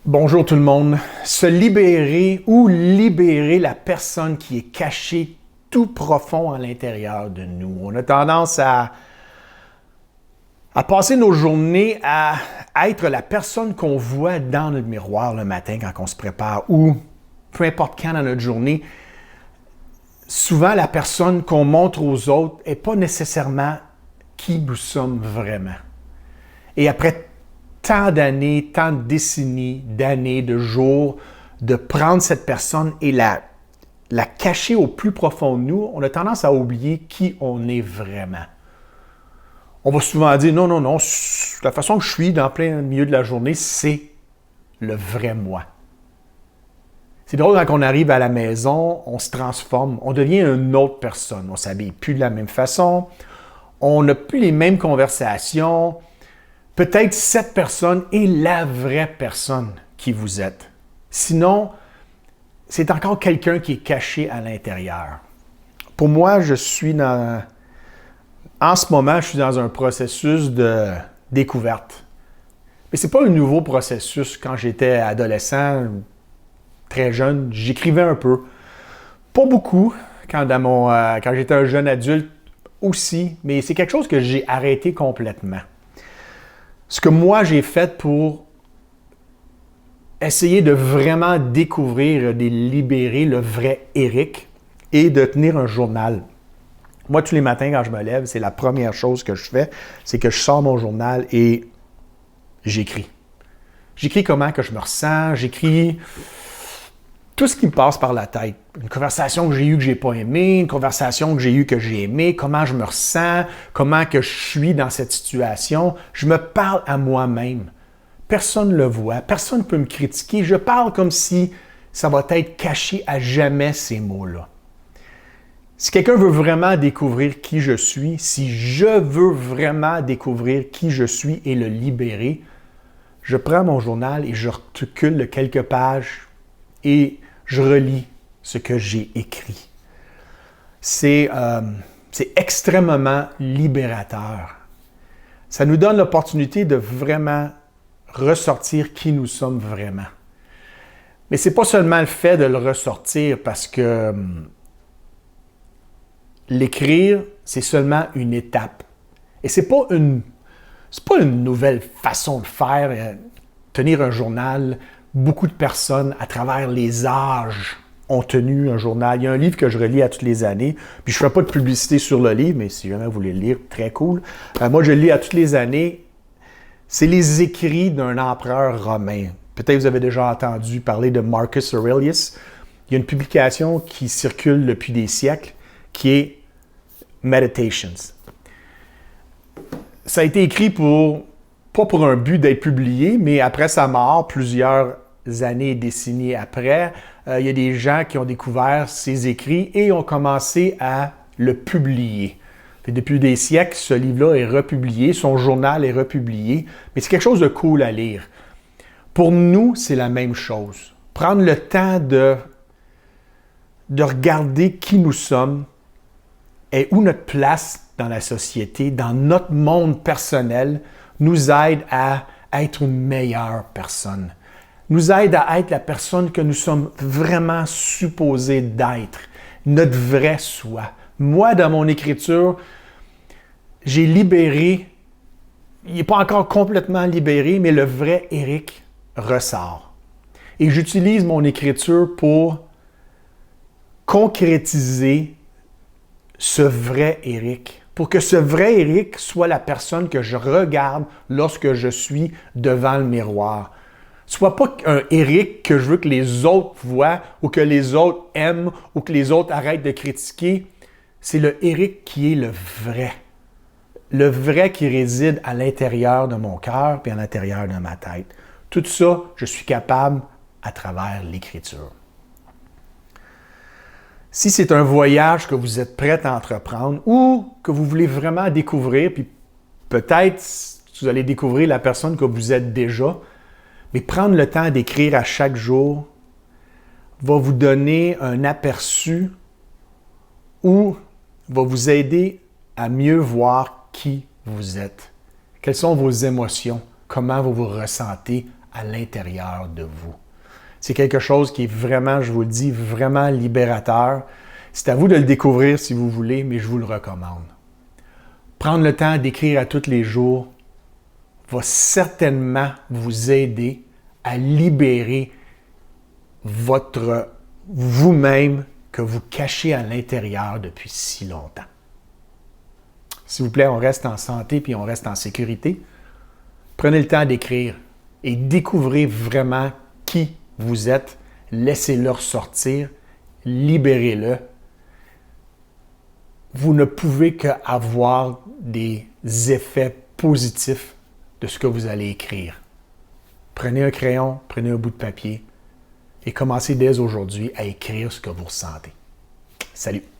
Bonjour tout le monde. Se libérer ou libérer la personne qui est cachée tout profond à l'intérieur de nous. On a tendance à passer nos journées à être la personne qu'on voit dans le miroir le matin quand on se prépare ou peu importe quand dans notre journée. Souvent, la personne qu'on montre aux autres n'est pas nécessairement qui nous sommes vraiment. Et après tant d'années, tant de décennies, d'années, de jours, de prendre cette personne et la cacher au plus profond de nous, on a tendance à oublier qui on est vraiment. On va souvent dire non, la façon que je suis dans plein milieu de la journée, c'est le vrai moi. C'est drôle quand on arrive à la maison, on se transforme, on devient une autre personne. On ne s'habille plus de la même façon, on n'a plus les mêmes conversations. Peut-être cette personne est la vraie personne qui vous êtes. Sinon, c'est encore quelqu'un qui est caché à l'intérieur. Pour moi, en ce moment, je suis dans un processus de découverte. Mais ce n'est pas un nouveau processus. Quand j'étais adolescent, très jeune, j'écrivais un peu. Pas beaucoup, quand j'étais un jeune adulte aussi, mais c'est quelque chose que j'ai arrêté complètement. Ce que moi j'ai fait pour essayer de vraiment découvrir, de libérer le vrai Éric et de tenir un journal. Moi, tous les matins quand je me lève, c'est la première chose que je fais, c'est que je sors mon journal et j'écris. J'écris comment que je me ressens, j'écris tout ce qui me passe par la tête. Une conversation que j'ai eue que j'ai pas aimée, une conversation que j'ai eue que j'ai aimée, comment je me ressens, comment que je suis dans cette situation. Je me parle à moi-même. Personne ne le voit, personne ne peut me critiquer. Je parle comme si ça va être caché à jamais, ces mots-là. Si quelqu'un veut vraiment découvrir qui je suis, si je veux vraiment découvrir qui je suis et le libérer, je prends mon journal et je recule de quelques pages et je relis ce que j'ai écrit. C'est extrêmement libérateur. Ça nous donne l'opportunité de vraiment ressortir qui nous sommes vraiment. Mais ce n'est pas seulement le fait de le ressortir parce que l'écrire, c'est seulement une étape. Et c'est pas une nouvelle façon de faire, tenir un journal. Beaucoup de personnes, à travers les âges, ont tenu un journal. Il y a un livre que je relis à toutes les années, puis je ne fais pas de publicité sur le livre, mais si jamais vous voulez le lire, très cool. Moi, je le lis à toutes les années. C'est les écrits d'un empereur romain. Peut-être vous avez déjà entendu parler de Marcus Aurelius. Il y a une publication qui circule depuis des siècles, qui est Meditations. Ça a été écrit pas pour un but d'être publié, mais après sa mort, plusieurs années et décennies après, il y a des gens qui ont découvert ses écrits et ont commencé à le publier. Et depuis des siècles, ce livre-là est republié, son journal est republié, mais c'est quelque chose de cool à lire. Pour nous, c'est la même chose. Prendre le temps de regarder qui nous sommes et où notre place dans la société, dans notre monde personnel, nous aide à être une meilleure personne. Nous aide à être la personne que nous sommes vraiment supposés d'être, notre vrai soi. Moi, dans mon écriture, j'ai libéré, il n'est pas encore complètement libéré, mais le vrai Éric ressort. Et j'utilise mon écriture pour concrétiser ce vrai Éric, pour que ce vrai Éric soit la personne que je regarde lorsque je suis devant le miroir. Soit pas un Éric que je veux que les autres voient ou que les autres aiment ou que les autres arrêtent de critiquer. C'est le Éric qui est le vrai. Le vrai qui réside à l'intérieur de mon cœur et à l'intérieur de ma tête. Tout ça, je suis capable à travers l'écriture. Si c'est un voyage que vous êtes prêt à entreprendre ou que vous voulez vraiment découvrir, puis peut-être vous allez découvrir la personne que vous êtes déjà, mais prendre le temps d'écrire à chaque jour va vous donner un aperçu ou va vous aider à mieux voir qui vous êtes. Quelles sont vos émotions? Comment vous vous ressentez à l'intérieur de vous. C'est quelque chose qui est vraiment, je vous le dis, vraiment libérateur. C'est à vous de le découvrir si vous voulez, mais je vous le recommande. Prendre le temps d'écrire à tous les jours va certainement vous aider à libérer votre vous-même que vous cachez à l'intérieur depuis si longtemps. S'il vous plaît, on reste en santé puis on reste en sécurité. Prenez le temps d'écrire et découvrez vraiment qui vous êtes. Laissez-le ressortir, libérez-le. Vous ne pouvez qu'avoir des effets positifs de ce que vous allez écrire. Prenez un crayon, prenez un bout de papier et commencez dès aujourd'hui à écrire ce que vous ressentez. Salut!